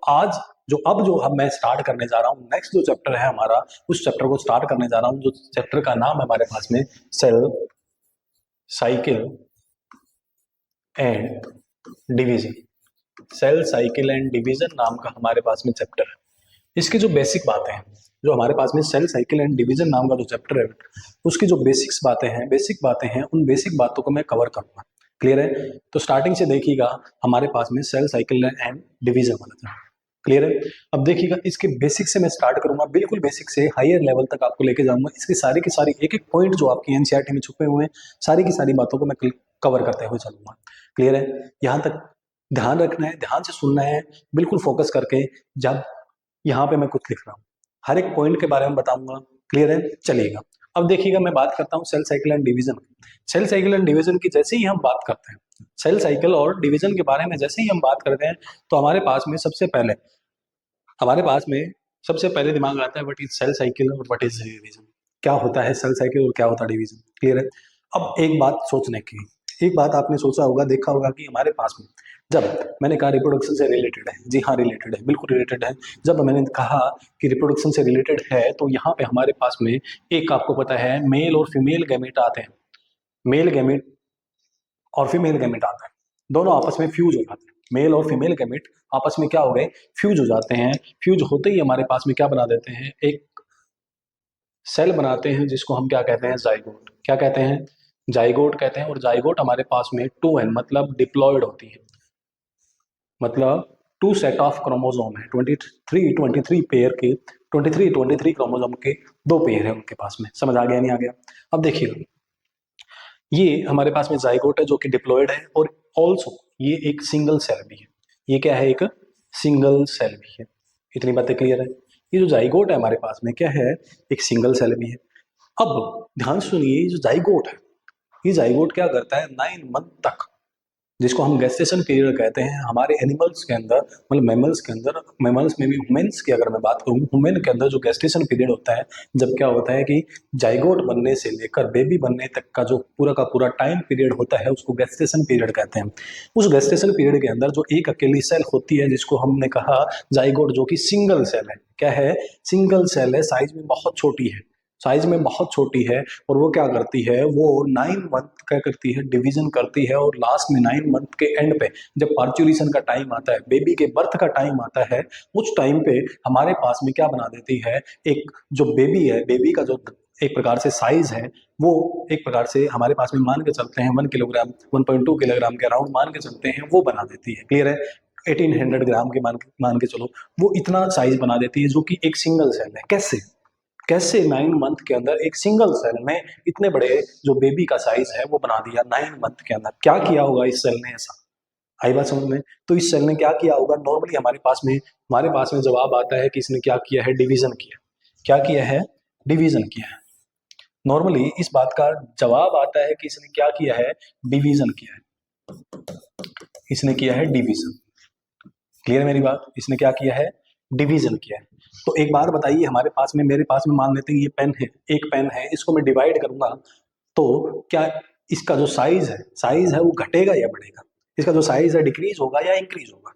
आज अब मैं स्टार्ट करने जा रहा हूँ, नेक्स्ट जो चैप्टर है हमारा, उस चैप्टर को स्टार्ट करने जा रहा हूँ, जो चैप्टर का नाम है हमारे पास में cell cycle and division. Cell cycle and division नाम का हमारे पास में चैप्टर है। इसकी जो बेसिक बातें हैं, जो हमारे पास में सेल साइकिल एंड डिवीजन नाम का जो चैप्टर है, उसकी जो बेसिक बातें हैं, उन बेसिक बातों को मैं कवर करूंगा। क्लियर है? तो स्टार्टिंग से देखिएगा हमारे पास में सेल साइकिल एंड डिवीजन वाला था। क्लियर है? अब देखिएगा इसके बेसिक से मैं स्टार्ट करूंगा, बिल्कुल बेसिक से हायर लेवल तक आपको लेके जाऊंगा। इसकी सारी एक एक पॉइंट जो आपकी एनसीईआरटी में छुपे हुए हैं, सारी की सारी बातों को मैं कवर करते हुए चलूंगा। क्लियर है? यहाँ तक ध्यान रखना है, ध्यान से सुनना है, बिल्कुल फोकस करके। जब यहाँ पे मैं कुछ लिख रहा हूँ, हर एक पॉइंट के बारे में बताऊंगा। क्लियर है? चलिएगा, अब देखिएगा मैं बात करता हूँ cell cycle and division. Cell cycle and division की जैसे ही हम बात करते हैं, सेल साइकिल और डिवीजन के बारे में जैसे ही हम बात करते हैं, तो हमारे पास में सबसे पहले दिमाग आता है व्हाट इज सेल साइकिल और व्हाट इज डिवीजन। क्या होता है सेल साइकिल और क्या होता है डिवीजन। क्लियर है? अब एक बात आपने सोचा होगा, देखा होगा कि हमारे पास में, जब मैंने कहा रिप्रोडक्शन से रिलेटेड है, जी हाँ रिलेटेड है, बिल्कुल रिलेटेड है। जब मैंने कहा कि रिप्रोडक्शन से रिलेटेड है, तो यहाँ पे हमारे पास में एक, आपको पता है, मेल और फीमेल गैमेट आते हैं। मेल गैमेट और फीमेल गैमेट आते हैं, दोनों आपस में फ्यूज हो जाते हैं। मेल और फीमेल गैमेट आपस में क्या हो गए, फ्यूज हो जाते हैं। फ्यूज होते ही हमारे पास में क्या बना देते हैं, एक सेल बनाते हैं, जिसको हम क्या कहते हैं, जाइगोट। क्या कहते हैं? जाइगोट कहते हैं। और जाइगोट हमारे पास में 2n मतलब डिप्लॉयड होती है, मतलब 2 सेट ऑफ क्रोमोसोम है, 23 पेयर के, 23 क्रोमोसोम के 2 पेयर है उनके पास में। समझ आ गया नहीं आ गया? अब देखिए, ये हमारे पास में जाइगोट है जो कि डिप्लॉयड है, और ऑल्सो ये एक सिंगल सेल भी है। ये क्या है, एक सिंगल सेल भी है। इतनी बातें क्लियर है? ये जो जाइगोट है हमारे पास में क्या है, एक सिंगल सेल भी है। अब ध्यान सुनिए, ये जो जाइगोट है, ये जाइगोट क्या करता है, 9 मंथ तक, जिसको हम गेस्टेशन पीरियड कहते हैं, हमारे एनिमल्स के अंदर, मतलब मैमल्स के अंदर, मैमल्स में भी, ह्यूमन्स की अगर मैं बात करूँ, ह्यूमन के अंदर जो गेस्टेशन पीरियड होता है, जब क्या होता है कि जाइगोट बनने से लेकर बेबी बनने तक का जो पूरा का पूरा टाइम पीरियड होता है, उसको गेस्टेशन पीरियड कहते हैं। उस गेस्टेशन पीरियड के अंदर जो एक अकेली सेल होती है, जिसको हमने कहा जाइगोट, जो कि सिंगल सेल है। क्या है? सिंगल सेल है, साइज में बहुत छोटी है, साइज में बहुत छोटी है। और वो क्या करती है, वो 9 मंथ क्या करती है, डिवीजन करती है। और लास्ट में 9 मंथ के एंड पे, जब पार्चुरेशन का टाइम आता है, बेबी के बर्थ का टाइम आता है, उस टाइम पे हमारे पास में क्या बना देती है, एक जो बेबी है, बेबी का जो एक प्रकार से साइज है, वो एक प्रकार से हमारे पास में मान के चलते हैं 1 किलोग्राम, 1.2 किलोग्राम के अराउंड मान के चलते हैं, वो बना देती है। क्लियर है? 1800 ग्राम के मान के चलो, वो इतना साइज बना देती है, जो कि एक सिंगल सेल है। कैसे 9 मंथ के अंदर एक सिंगल सेल ने इतने बड़े जो बेबी का साइज है वो बना दिया 9 मंथ के अंदर। क्या किया होगा इस सेल ने ऐसा? आई बात समझ में? तो इस सेल ने क्या किया होगा, नॉर्मली हमारे पास में जवाब आता है कि इसने क्या किया है, डिवीजन किया। क्या किया है? डिवीजन किया है। नॉर्मली इस बात का जवाब आता है कि इसने क्या किया है, डिवीजन किया है। इसने किया है डिवीजन। क्लियर मेरी बात? इसने क्या किया है, डिवीजन किया है। तो एक बात बताइए, हमारे पास में, मेरे पास में मान लेते हैं ये पेन है, एक पेन है, इसको मैं डिवाइड करूंगा, तो क्या इसका जो साइज है वो घटेगा या बढ़ेगा? इसका जो साइज है डिक्रीज होगा या इंक्रीज होगा?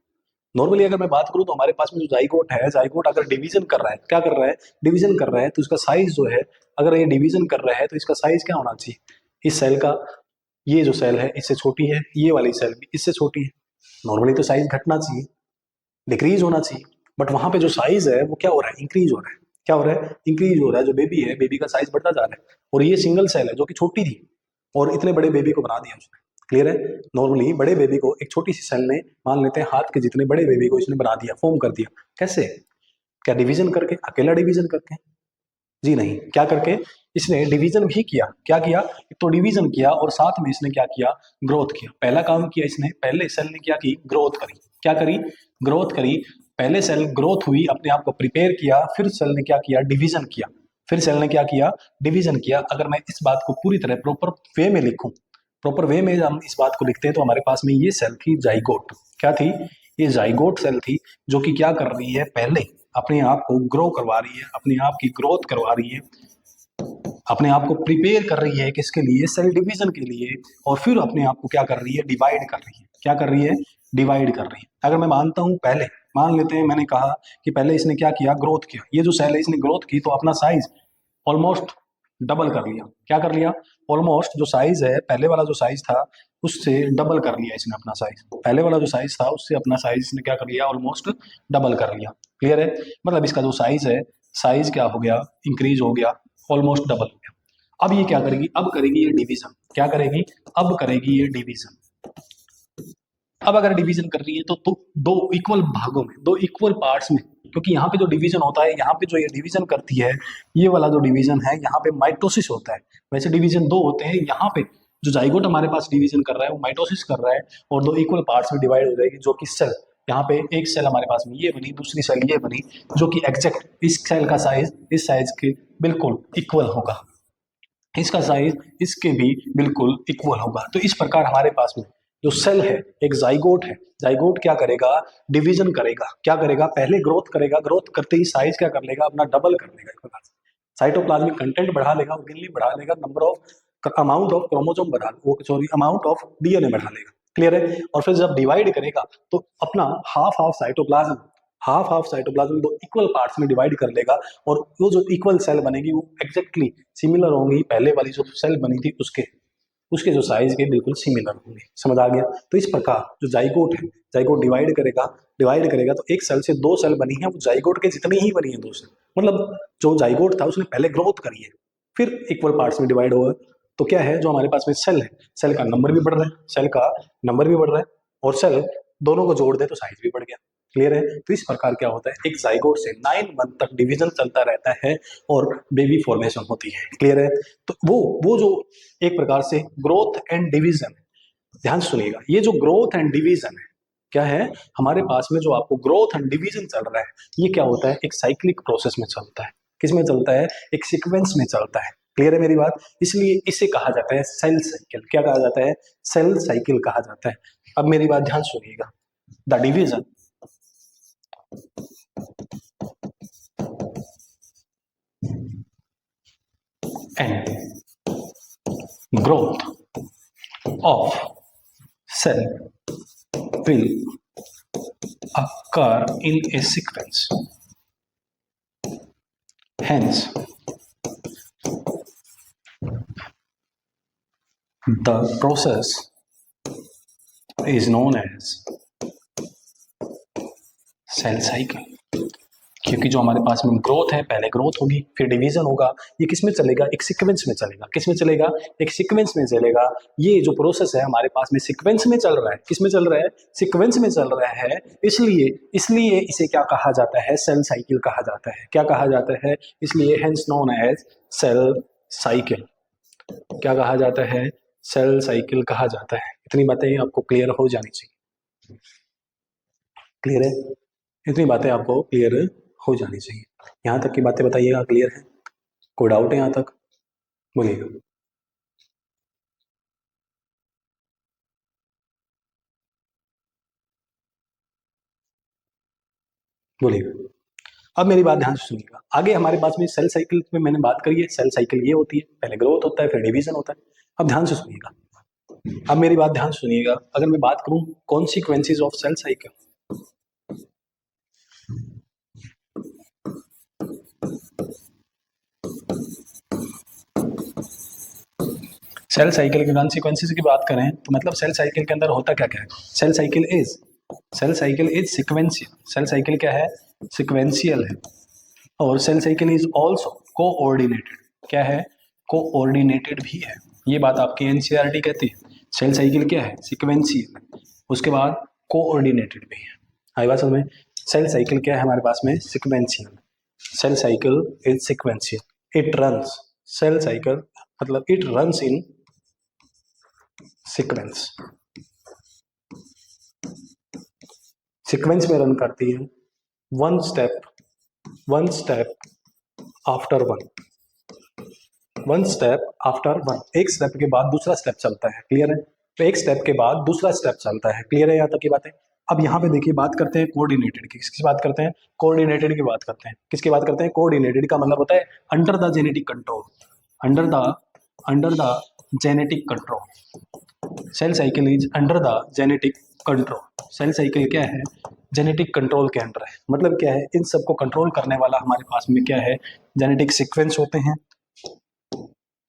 नॉर्मली अगर मैं बात करूं, तो हमारे पास में जो जाइगोट अगर डिवीजन कर रहा है, क्या कर रहा है, डिवीजन कर रहा है, तो इसका साइज जो है, अगर ये डिवीजन कर रहा है, तो इसका साइज क्या होना चाहिए, इस सेल का, ये जो सेल है इससे छोटी है, ये वाली सेल भी इससे छोटी है। नॉर्मली तो साइज घटना चाहिए, डिक्रीज होना चाहिए, बट वहां पे जो साइज है वो क्या हो रहा है, इंक्रीज हो रहा है। क्या हो रहा है? इंक्रीज हो रहा है। जो बेबी है, बेबी का साइज बढ़ता जा रहा है, और ये सिंगल सेल है जो कि छोटी थी, और इतने बड़े बेबी को बना दिया उसने। क्लियर है? नॉर्मली बड़े बेबी को एक छोटी सी सेल ने, मान लेते हैं हाथ के जितने बड़े बेबी को इसने बना दिया, फॉर्म कर दिया। कैसे? क्या डिवीजन करके? अकेला डिवीजन करके? जी नहीं, क्या करके? इसने डिवीजन भी किया। क्या किया? एक तो डिवीजन किया, और साथ में इसने क्या किया, ग्रोथ किया। पहला काम किया इसने, पहले सेल ने क्या की, ग्रोथ करी। क्या करी? ग्रोथ करी। पहले सेल ग्रोथ हुई, अपने आप को प्रिपेयर किया, फिर सेल ने क्या किया, डिवीजन किया। फिर सेल ने क्या किया, डिवीजन किया। अगर मैं इस बात को पूरी तरह प्रॉपर वे में लिखूं, प्रॉपर वे में हम इस बात को लिखते हैं, तो हमारे पास में ये सेल थी जाइगोट। क्या थी? ये जाइगोट सेल थी, जो कि क्या कर रही है, पहले अपने आप को ग्रो करवा रही है, अपने आप की ग्रोथ करवा रही है, अपने आप को प्रिपेयर कर रही है किसके लिए, सेल डिवीजन के लिए। और फिर अपने आप को क्या कर रही है, डिवाइड कर रही है। क्या कर रही है? डिवाइड कर रही है। अगर मैं मानता हूं मान लेते हैं मैंने कहा कि पहले इसने क्या किया, ग्रोथ किया, ये जो सेल है इसने ग्रोथ की तो अपना साइज ऑलमोस्ट डबल कर लिया। क्या कर लिया? ऑलमोस्ट जो साइज है पहले वाला जो साइज था उससे डबल कर लिया इसने अपना साइज। पहले वाला जो साइज था उससे अपना साइज इसने क्या कर लिया, ऑलमोस्ट डबल कर लिया। क्लियर है? मतलब इसका जो साइज है, साइज क्या हो गया, इंक्रीज हो गया, ऑलमोस्ट डबल हो गया। अब ये क्या करेगी, अब करेगी ये डिवीजन। क्या करेगी? अब करेगी ये डिवीजन। अब अगर डिवीजन कर रही है तो दो इक्वल भागों में, दो इक्वल पार्ट्स में, क्योंकि यहाँ पे जो डिवीजन होता है, यहाँ पे जो ये डिवीजन करती है, ये वाला जो डिवीजन है यहाँ पे माइटोसिस होता है। वैसे डिवीजन दो होते हैं, यहाँ पे जो जाइगोट हमारे पास डिवीजन कर रहा है वो माइटोसिस कर रहा है और दो इक्वल पार्ट्स में डिवाइड हो जाएगी, जो कि सेल, यहाँ पे एक सेल हमारे पास में ये बनी, दूसरी सेल ये बनी, जो कि एग्जैक्ट इस सेल का साइज इस साइज के बिल्कुल इक्वल होगा, इसका साइज इसके भी बिल्कुल इक्वल होगा। तो इस प्रकार हमारे पास में जो सेल है, एक जाइगोट है, जाइगोट क्या करेगा, डिवीजन करेगा। क्या करेगा? पहले ग्रोथ करेगा, ग्रोथ करते ही साइज क्या कर लेगा, अपना डबल कर लेगा एक प्रकार से, साइटोप्लाज्मिक कंटेंट बढ़ा लेगा, ऑर्गेनली बढ़ा लेगा, number of amount of chromosome बढ़ा, वो सॉरी अमाउंट ऑफ डीएनए बढ़ा लेगा। क्लियर है? और फिर जब डिवाइड करेगा तो अपना half half cytoplasm, half half cytoplasm दो इक्वल पार्ट्स में डिवाइड कर लेगा और वो जो इक्वल सेल बनेगी वो एग्जैक्टली सिमिलर होंगी पहले वाली जो सेल बनी थी उसके उसके जो साइज के बिल्कुल सिमिलर होंगे। समझ आ गया? तो इस प्रकार जो जाइगोट है, जाइगोट डिवाइड करेगा तो एक सेल से दो सेल बनी है, वो जाइगोट के जितनी ही बनी है दो सेल, मतलब जो जाइगोट था उसने पहले ग्रोथ करी है फिर इक्वल पार्ट्स में डिवाइड हुआ। तो क्या है, जो हमारे पास में सेल है, सेल का नंबर भी बढ़ रहा है, सेल का नंबर भी बढ़ रहा है और सेल दोनों को जोड़ दे तो साइज भी बढ़ गया। क्लियर है? तो इस प्रकार क्या होता है, एक जाइगोट से 9 मंथ तक डिवीजन चलता रहता है और बेबी फॉर्मेशन होती है। क्लियर है? तो वो जो एक प्रकार से ग्रोथ एंड डिवीजन, ध्यान से सुनिएगा, ये जो ग्रोथ एंड डिवीजन है क्या है हमारे पास में, जो आपको ग्रोथ एंड डिवीजन चल रहा है, ये क्या होता है, एक साइक्लिक प्रोसेस में चलता है। किस में चलता है? एक सीक्वेंस में चलता है। क्लियर है मेरी बात? इसलिए इसे कहा जाता है सेल साइकिल। क्या कहा जाता है? सेल साइकिल कहा जाता है। अब मेरी बात ध्यान सुनिएगा, the division and growth of cell will occur in a sequence. Hence, the process is known as cell cycle. क्योंकि जो हमारे पास में ग्रोथ है, पहले ग्रोथ होगी फिर डिवीजन होगा, ये किस में चलेगा? एक सीक्वेंस में चलेगा। किस में चलेगा? एक सीक्वेंस में चलेगा। ये जो प्रोसेस है हमारे पास में सीक्वेंस में चल रहा है। किस में चल रहा है? सीक्वेंस में चल रहा है। इसलिए इसे क्या कहा जाता है? सेल साइकिल कहा जाता है। क्या कहा जाता है? इसलिए hence known as cell cycle. क्या कहा जाता है? सेल साइकिल कहा जाता है। इतनी बातें आपको क्लियर हो जानी चाहिए। क्लियर है? इतनी बातें आपको क्लियर हो जानी चाहिए। यहाँ तक की बातें बताइएगा, क्लियर है? कोई डाउट है यहाँ तक? बोलिएगा। बोलिएगा। अब मेरी बात ध्यान से सुनिएगा। आगे हमारे पास में सेल साइकिल में मैंने बात करी है, सेल साइकिल ये होती है, पहले ग्रोथ होता है फिर डिवीजन होता है। अब ध्यान से सुनिएगा, अब मेरी बात ध्यान से सुनिएगा। अगर मैं बात करूं consequences of cell cycle, cell cycle के कॉन्सिक्वेंसेज की बात करें तो मतलब सेल साइकिल के अंदर होता क्या क्या है? Cell cycle is sequential. Cell cycle क्या है? सिक्वेंशियल है। और cell cycle is also coordinated. क्या है? कोऑर्डिनेटेड भी है। ये बात आपकी एनसीईआरटी कहती है। सेल साइकिल क्या है? सिक्वेंशियल, उसके बाद कोऑर्डिनेटेड भी है। आई बात समझ में? सेल साइकिल क्या है हमारे पास में? Sequential. Cell cycle is sequential, it runs, cell cycle मतलब it runs in sequence, sequence में रन करती है, वन स्टेप आफ्टर वन, एक स्टेप के बाद दूसरा स्टेप चलता है। क्लियर है? तो एक स्टेप के बाद दूसरा स्टेप चलता है। क्लियर है यहाँ तक की बात है? अब यहाँ पे देखिए बात करते हैं कोऑर्डिनेटेड की। किसकी बात करते हैं? कोऑर्डिनेटेड की बात करते हैं। किसकी बात करते हैं? कोऑर्डिनेटेड का मतलब होता है under the genetic control, under the genetic control. Cell cycle is under the genetic control. Cell cycle क्या है? जेनेटिक कंट्रोल के अंडर है। मतलब क्या है? इन सबको कंट्रोल करने वाला हमारे पास में क्या है? जेनेटिक सीक्वेंस होते हैं,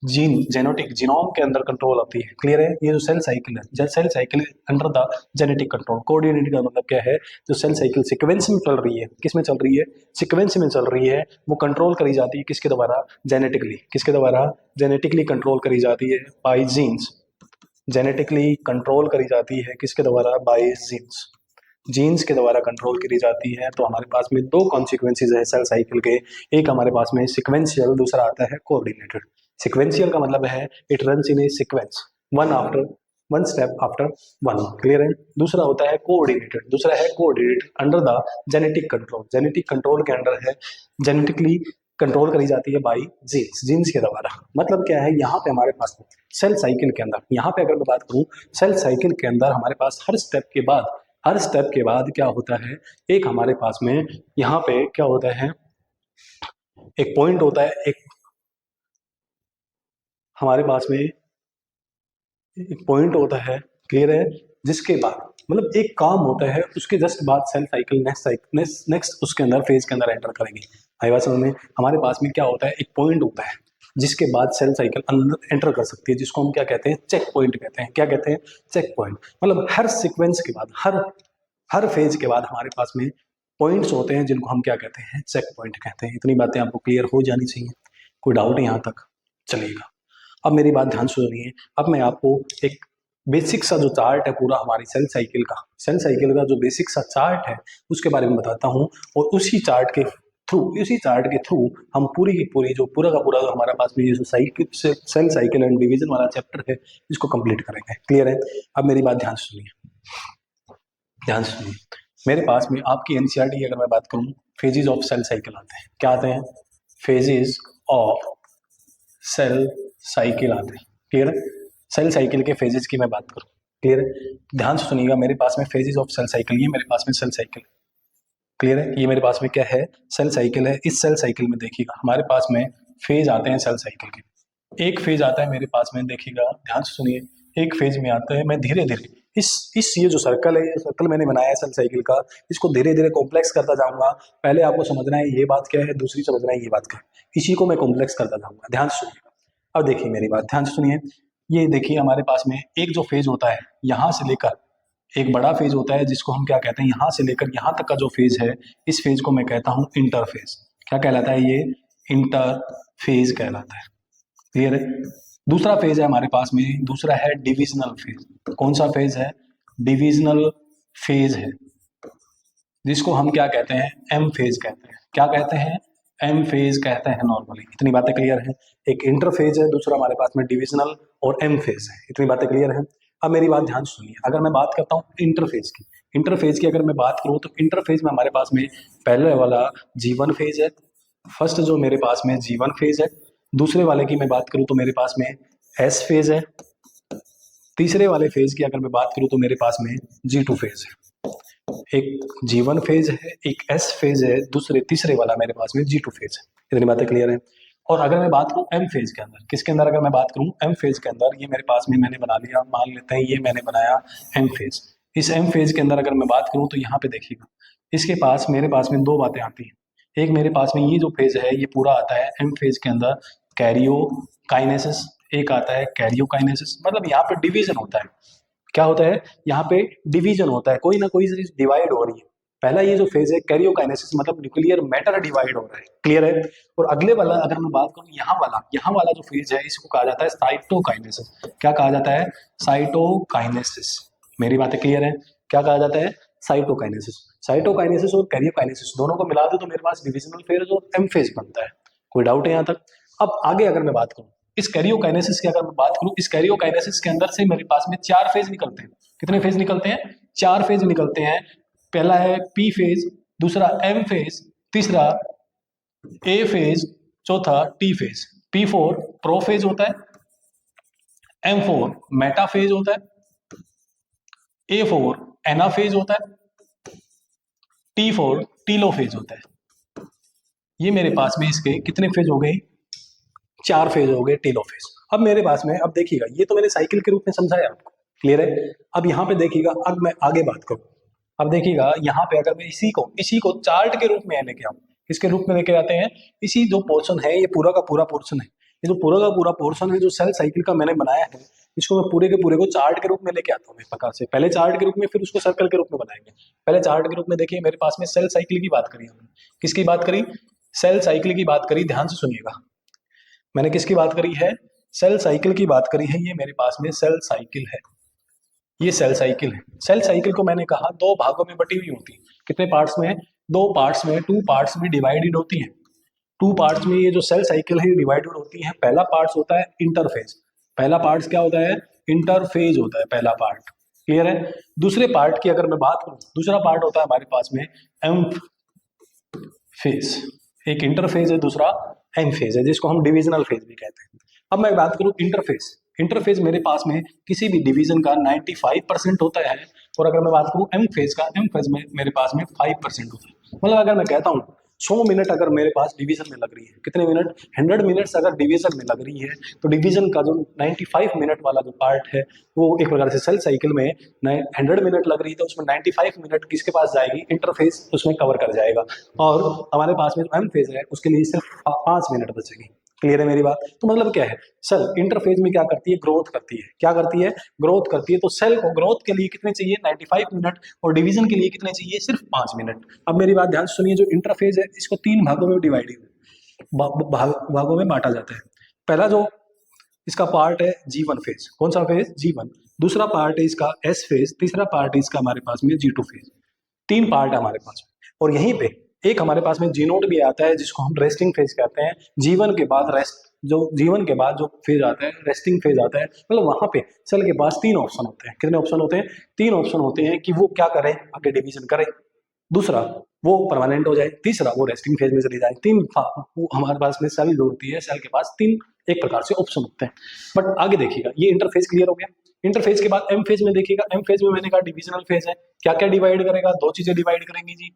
जीन, जेनेटिक जीनोम के अंदर कंट्रोल होती है। क्लियर है? ये जो सेल साइकिल है, cell cycle under the genetic control. Coordinated का मतलब क्या है? जो सेल साइकिल सीक्वेंस में चल रही है, किस में चल रही है? सीक्वेंस में चल रही है, वो कंट्रोल करी जाती है किसके द्वारा? जेनेटिकली। किसके द्वारा? जेनेटिकली कंट्रोल करी जाती है बाय जीन्स। जेनेटिकली कंट्रोल करी जाती है किसके द्वारा? Bye jeans. जीन्स के द्वारा कंट्रोल करी जाती है। तो हमारे पास में दो कॉन्सिक्वेंसेज है सेल साइकिल के। एक हमारे पास में सिक्वेंशियल, दूसरा आता है कोऑर्डिनेटेड। सिक्वेंशियल का मतलब है it runs in A sequence, one step after one. Clear है? दूसरा होता है कोऑर्डिनेटेड। दूसरा है coordinated under the genetic control. Genetic control के अंडर है, जेनेटिकली कंट्रोल करी जाती है बाई जीन्स, जीन्स के द्वारा। मतलब क्या है? यहाँ पे हमारे पास सेल साइकिल के अंदर, यहाँ पे अगर मैं बात करूँ, सेल साइकिल के अंदर हमारे पास हर स्टेप के बाद क्या होता है? एक हमारे पास में यहाँ पे क्या होता है? एक पॉइंट होता है, एक हमारे पास में एक पॉइंट होता है। क्लियर है? जिसके बाद मतलब एक काम होता है, उसके जस्ट बाद सेल साइकिल नेक्स्ट उसके अंदर फेज के अंदर एंटर करेंगे। आई बात समझ में? हमारे पास में क्या होता है? एक पॉइंट होता है जिसके बाद सेल साइकिल अंदर एंटर कर सकती है, जिसको हम क्या कहते हैं? चेक पॉइंट कहते हैं। क्या कहते हैं? Check point. मतलब हर सीक्वेंस के बाद, हर फेज के बाद हमारे पास में पॉइंट्स होते हैं, जिनको हम क्या कहते हैं? चेक पॉइंट कहते हैं। इतनी बातें आपको क्लियर हो जानी चाहिए। कोई डाउट है यहाँ तक? चलिएगा, अब मेरी बात ध्यान से सुनिए। अब मैं आपको एक बेसिक सा जो चार्ट है पूरा हमारी सेल साइकिल का जो बेसिक सा चार्ट है उसके बारे में बताता हूँ। और उसी चार्ट के थ्रू हम पूरी की पूरी जो पूरा का पूरा जो हमारा पास में ये जो सेल साइकिल एंड डिवीजन वाला चैप्टर है इसको कंप्लीट करेंगे। क्लियर है? अब मेरी बात ध्यान से सुनिए। मेरे पास में आपकी एनसीईआरटी अगर मैं बात करूँ, फेजेस ऑफ सेल साइकिल आते हैं। क्या आते हैं? फेजेस ऑफ सेल साइकिल आते हैं। क्लियर है? सेल साइकिल के फेजेस की मैं बात करूं। क्लियर है? ध्यान से सुनिएगा। मेरे पास में फेजेस ऑफ सेल साइकिल, ये मेरे पास में सेल साइकिल। क्लियर है? ये मेरे पास में क्या है? सेल साइकिल है। इस सेल साइकिल में देखिएगा हमारे पास में फेज आते हैं सेल साइकिल के। एक फेज आता है मेरे पास में, देखिएगा ध्यान से सुनिए। एक फेज में आता है, मैं धीरे धीरे इस ये जो सर्कल है, ये सर्कल मैंने बनाया है सेल साइकिल का, इसको धीरे धीरे कॉम्प्लेक्स करता जाऊंगा। पहले आपको समझना है ये बात क्या है, दूसरी समझना है ये बात क्या है। इसी को मैं कॉम्प्लेक्स करता जाऊंगा। ध्यान से सुनिएगा। अब देखिए मेरी बात ध्यान से सुनिए। ये देखिए हमारे पास में एक जो फेज होता है, यहाँ से लेकर एक बड़ा फेज होता है जिसको हम क्या कहते हैं? यहाँ से लेकर यहाँ तक का जो फेज है, इस फेज को मैं कहता हूँ इंटरफेज। क्या कहलाता है? ये इंटरफेज कहलाता है। क्लियर है? दूसरा फेज है हमारे पास में, दूसरा है डिविजनल फेज। कौन सा फेज है? डिविजनल फेज है, जिसको हम क्या कहते हैं? एम फेज कहते हैं। क्या कहते हैं? एम फेज कहते हैं नॉर्मली। इतनी बातें क्लियर हैं? एक इंटरफेज है, दूसरा हमारे पास में डिविजनल और एम फेज है। इतनी बातें क्लियर हैं? अब मेरी बात ध्यान सुनिए। अगर मैं बात करता हूँ इंटरफेज की अगर मैं बात करूँ तो इंटरफेज में हमारे पास में पहले वाला G1 फेज है। फर्स्ट जो मेरे पास में G1 फेज है। दूसरे वाले की मैं बात करूँ तो मेरे पास में S फेज है। तीसरे वाले फेज की अगर मैं बात करूँ तो मेरे पास में G2 फेज है। एक G1 फेज है, एक S फेज है, तीसरे वाला मेरे पास में G2 फेज है। इतनी बातें क्लियर है? और अगर मैं बात करूं एम फेज के अंदर, किसके अंदर अगर मैं बात करूं? एम फेज के अंदर, ये मेरे पास में मैंने बना लिया, मान लेते हैं ये मैंने बनाया एम फेज। इस एम फेज के अंदर अगर मैं बात करूं तो यहाँ पे देखिएगा, इसके पास मेरे पास में दो बातें आती हैं। एक मेरे पास में ये जो फेज है ये पूरा आता है एम फेज के अंदर कैरियोकाइनेसिस, एक आता है कैरियोकाइनेसिस। मतलब यहाँ पे डिवीजन होता है। क्या होता है? यहाँ पे डिवीजन होता है, कोई ना कोई चीज डिवाइड हो रही है। पहला ये जो फेज है कैरियोकाइनेसिस, मतलब न्यूक्लियर मैटर डिवाइड हो रहा है। क्लियर है? और अगले वाला अगर मैं बात करूं, यहाँ वाला जो फेज है इसको कहा जाता है साइटोकाइनेसिस। क्या कहा जाता है? साइटोकाइनेसिस। मेरी बातें क्लियर है? क्या कहा जाता है? साइटोकाइनेसिस। साइटोकाइनेसिस और कैरियोकाइनेसिस दोनों को मिला दो तो मेरे पास डिविजनल फेज और एम फेज बनता है। कोई डाउट है यहाँ तक? अब आगे अगर मैं बात करूं इस कैरियोकाइनेसिस की, अगर मैं बात करूं इस कैरियोकाइनेसिस के अंदर से मेरे पास में 4 फेज निकलते हैं। कितने फेज निकलते हैं? 4 फेज निकलते हैं। पहला है पी फेज, दूसरा एम फेज, तीसरा ए फेज, चौथा T phase. P4 pro phase होता है, M4 मेटा फेज होता है, A4 एना फेज होता है, T4 टीलो फेज होता है। ये मेरे पास में इसके कितने फेज हो गए? 4 फेज हो गए, टीलो फेज। अब मेरे पास में, अब देखिएगा, ये तो मैंने साइकिल के रूप में समझाया आपको। क्लियर है। अब यहाँ पे देखिएगा, अब मैं आगे बात करूँ, अब देखिएगा यहाँ पे अगर मैं इसी को चार्ट के रूप में लेके आऊँ, किसके रूप में लेके आते हैं, इसी जो पोर्शन है, ये पूरा का पूरा पोर्शन है, ये जो पूरा का पूरा पोर्शन है जो सेल साइकिल का मैंने बनाया है, इसको मैं पूरे के पूरे को चार्ट के रूप में लेके आता हूँ एक प्रकार से। पहले चार्ट के रूप में, फिर उसको सर्कल के रूप में बनाएंगे। पहले चार्ट के रूप में देखिए, मेरे पास में सेल साइकिल की बात करी हमने, किसकी बात करी, सेल साइकिल की बात करी। ध्यान से सुनिएगा, मैंने किसकी बात करी है, सेल साइकिल की बात करी है। ये मेरे पास में सेल साइकिल है, ये सेल साइकिल है। सेल साइकिल को मैंने कहा दो भागों में बटी हुई होती है। कितने पार्ट्स में है, दो पार्ट्स में, टू पार्ट्स में डिवाइडेड होती है। टू पार्ट्स में ये जो सेल साइकिल है डिवाइडेड होती है। पहला पार्ट होता है इंटरफेज, पहला पार्ट क्या होता है, इंटरफेज होता है पहला पार्ट। क्लियर है। दूसरे पार्ट की अगर मैं बात करूं, दूसरा पार्ट होता है हमारे पास में एम फेज। एक इंटरफेज है, दूसरा एम फेज है, जिसको हम डिविजनल फेज भी कहते हैं। अब मैं बात करूं इंटरफेज, इंटरफेज मेरे पास में किसी भी डिवीजन का 95% होता है। और अगर मैं बात करूं एम फेज का, एम फेज में मेरे पास में 5% होता है। मतलब अगर मैं कहता हूं 100 मिनट अगर मेरे पास डिवीजन में लग रही है, कितने मिनट, 100 मिनट्स अगर डिवीजन में लग रही है, तो डिवीजन का जो 95 मिनट वाला जो पार्ट है, वो एक प्रकार से सेल साइकिल में 100 मिनट लग रही है, तो उसमें 95 मिनट किसके पास जाएगी, इंटरफेस उसमें कवर कर जाएगा। और हमारे पास में जो एम फेज है उसके लिए सिर्फ 5 मिनट बचेगी। क्लियर है मेरी बात। तो मतलब क्या है, सेल इंटरफेज में क्या करती है, ग्रोथ करती है। क्या करती है, ग्रोथ करती है। तो सेल को ग्रोथ के लिए कितने चाहिए, 95 मिनट, और डिवीजन के लिए कितने चाहिए, सिर्फ 5 मिनट। अब मेरी बात ध्यान से सुनिए, जो इंटरफेज है इसको 3 भागों में डिवाइडेड भागों में बांटा जाता है। पहला जो इसका पार्ट है G1 फेज, कौन सा फेज, G1। दूसरा पार्ट है इसका S फेज, तीसरा पार्ट है इसका हमारे पास में G2 फेज। 3 पार्ट है हमारे पास में। और यहीं पे एक हमारे पास में G0 भी आता है, जिसको हम रेस्टिंग फेज कहते हैं। जीवन के बाद रेस्ट, जो जीवन के बाद जो फेज आता है, रेस्टिंग फेज आता है। मतलब वहां पे सेल के पास 3 ऑप्शन होते हैं। कितने ऑप्शन होते हैं, 3 ऑप्शन होते हैं कि वो क्या करे, आगे डिवीजन करे, दूसरा वो परमानेंट हो जाए, तीसरा वो रेस्टिंग फेज में चली जाए। वो हमारे पास में सेल जो होती है, सेल के पास 3 एक प्रकार से ऑप्शन होते हैं। बट आगे देखिएगा, ये इंटरफेज क्लियर हो गया। इंटरफेज के बाद एम फेज में देखिएगा, एम फेज में मैंने कहा डिविजनल फेज है। क्या क्या डिवाइड करेगा, 2 चीजें डिवाइड करेंगी जी।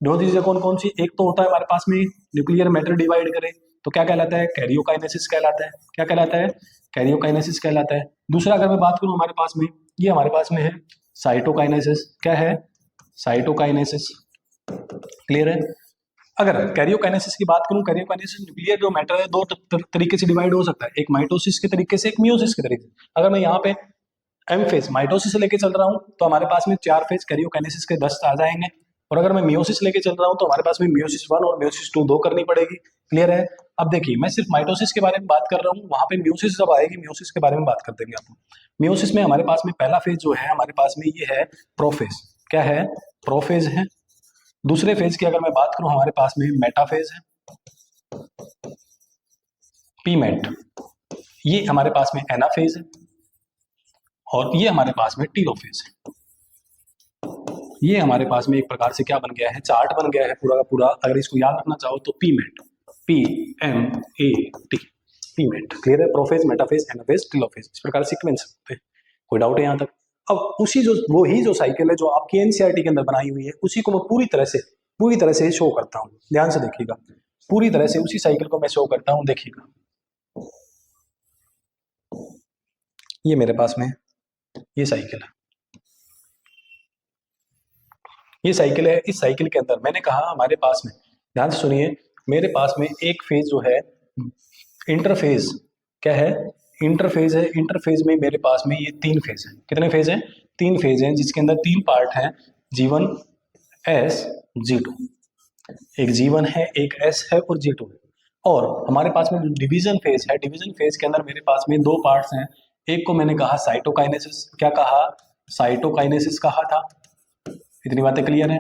2 चीजें कौन कौन सी, एक तो होता है हमारे पास में न्यूक्लियर मैटर डिवाइड करे, तो क्या कहलाता है, कैरियोकाइनेसिस कहलाता है। क्या कहलाता है, कैरियोकाइनेसिस कहलाता है। दूसरा अगर मैं बात करूं हमारे पास में, ये हमारे पास में है साइटोकाइनेसिस। क्या है, साइटोकाइनेसिस। क्लियर है। अगर कैरियोकाइनेसिस की बात करूं, कैरियोकाइनेसिस न्यूक्लियर जो मैटर है 2 तरीके से डिवाइड हो सकता है, एक माइटोसिस के तरीके से, एक मियोसिस के तरीके से। अगर मैं यहाँ पे एम फेज माइटोसिस से लेके चल रहा हूँ, तो हमारे पास में 4 फेज कैरियोकाइनेसिस के 10 आ जाएंगे। और अगर मैं मियोसिस लेके चल रहा हूँ, तो हमारे पास में मियोसिस 1 और मियोसिस 2 2 करनी पड़ेगी। क्लियर है। अब देखिए, मैं सिर्फ माइटोसिस के बारे में बात कर रहा हूँ, वहां पे मियोसिस जब आएगी, मियोसिस के बारे में बात कर देंगे आपको। मियोसिस में हमारे पास में पहला फेज जो है हमारे पास में, ये है प्रोफेज। क्या है, प्रोफेज है। दूसरे फेज की अगर मैं बात करूं, हमारे पास में मेटाफेज है, पीमेट। ये हमारे पास में एनाफेज है, और ये हमारे पास में टीलोफेज है। ये हमारे पास में एक प्रकार से क्या बन गया है, चार्ट बन गया है पूरा का पूरा। अगर इसको याद रखना चाहो तो पीमेट, PMAT, पीमेट। क्लियर है। प्रोफेज, मेटाफेज, एनाफेज, टीलोफेज, इस प्रकार सीक्वेंस होते हैं। कोई डाउट है यहाँ तक। अब उसी जो वही जो साइकिल है जो आपकी एनसीईआरटी के अंदर बनाई हुई है, उसी को मैं पूरी तरह से शो करता हूँ। ध्यान से देखिएगा, पूरी तरह से उसी साइकिल को मैं शो करता हूँ। देखिएगा, ये मेरे पास में ये साइकिल है, ये साइकिल है। इस साइकिल के अंदर मैंने कहा हमारे पास में, ध्यान से सुनिए, मेरे पास में एक फेज जो है इंटरफेज। क्या है, इंटरफेज है। इंटरफेज में मेरे पास में ये 3 फेज है। कितने फेज हैं, 3 फेज हैं, जिसके अंदर 3 पार्ट हैं, G1, S, G2। एक G1 है, एक S है और G2 है। और हमारे पास में डिवीजन फेज है, डिवीजन फेज के अंदर मेरे पास में 2 पार्ट्स हैं। एक को मैंने कहा साइटोकाइनेसिस। क्या कहा, साइटोकाइनेसिस कहा था। इतनी बातें क्लियर है।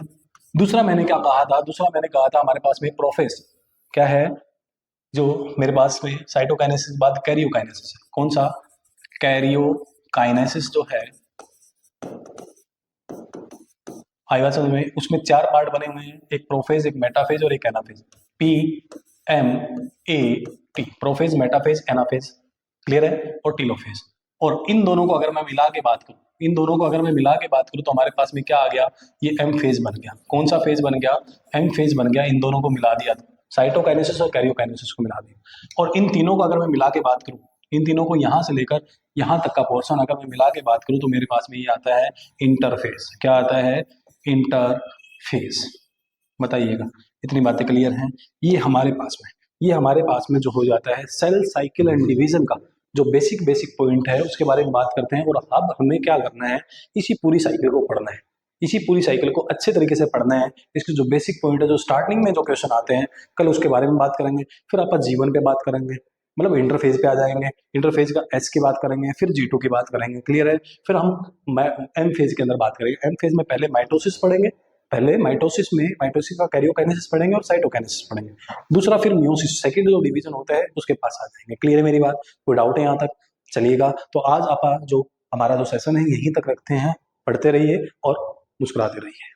दूसरा मैंने क्या कहा था, दूसरा मैंने कहा था हमारे पास में प्रोफेज। क्या है, जो मेरे पास में साइटोकाइनेसिस के बाद कैरियोकाइनेसिस है। कौन सा, कैरियोकाइनेसिस जो है, आएगा समझ में। उसमें 4 पार्ट बने हुए हैं, एक प्रोफेज, एक मेटाफेज और एक anaphase. PMAT, prophase, metaphase, anaphase. Clear है। और टीलोफेज। और इन दोनों को अगर मैं मिला के बात करूं, इन दोनों को अगर मैं मिला के बात करूं, तो हमारे पास में क्या आ गया, ये एम फेज बन गया। कौन सा फेज बन गया, एम फेज बन गया। इन दोनों को मिला दिया, साइटोकाइनेसिस और कैरियोकाइनेसिस को मिला दिया। और इन तीनों को अगर मैं मिला के बात करूं, इन तीनों को यहाँ से लेकर यहाँ तक का पोर्शन अगर मैं मिला के बात करूँ तो मेरे पास में ये आता है इंटरफेस। क्या आता है? इंटरफेस। बताइएगा, इतनी बातें क्लियर हैं? ये हमारे पास में जो हो जाता है सेल साइकिल एंड डिवीजन का जो बेसिक बेसिक पॉइंट है उसके बारे में बात करते हैं। और अब हमें क्या करना है, इसी पूरी साइकिल को पढ़ना है, इसी पूरी साइकिल को अच्छे तरीके से पढ़ना है। इसके जो बेसिक पॉइंट है, जो स्टार्टिंग में जो क्वेश्चन आते हैं, कल उसके बारे में बात करेंगे। फिर आप जीवन पे बात करेंगे, मतलब इंटरफेस पे आ जाएंगे, इंटरफेस का एस की बात करेंगे, फिर G2 की बात करेंगे। क्लियर है? फिर हम एम फेज के अंदर बात करेंगे। एम फेज में पहले माइटोसिस पढ़ेंगे, पहले माइटोसिस का कैरियोकाइनेसिस पढ़ेंगे और साइटोकाइनेसिस पढ़ेंगे। दूसरा फिर मियोसिस, सेकंड जो डिवीजन होता है उसके पास आ जाएंगे। क्लियर है मेरी बात? कोई डाउट है यहाँ तक? चलिएगा, तो आज आप जो हमारा जो सेशन है यहीं तक रखते हैं। पढ़ते रहिए और मुस्कुराते रहिए।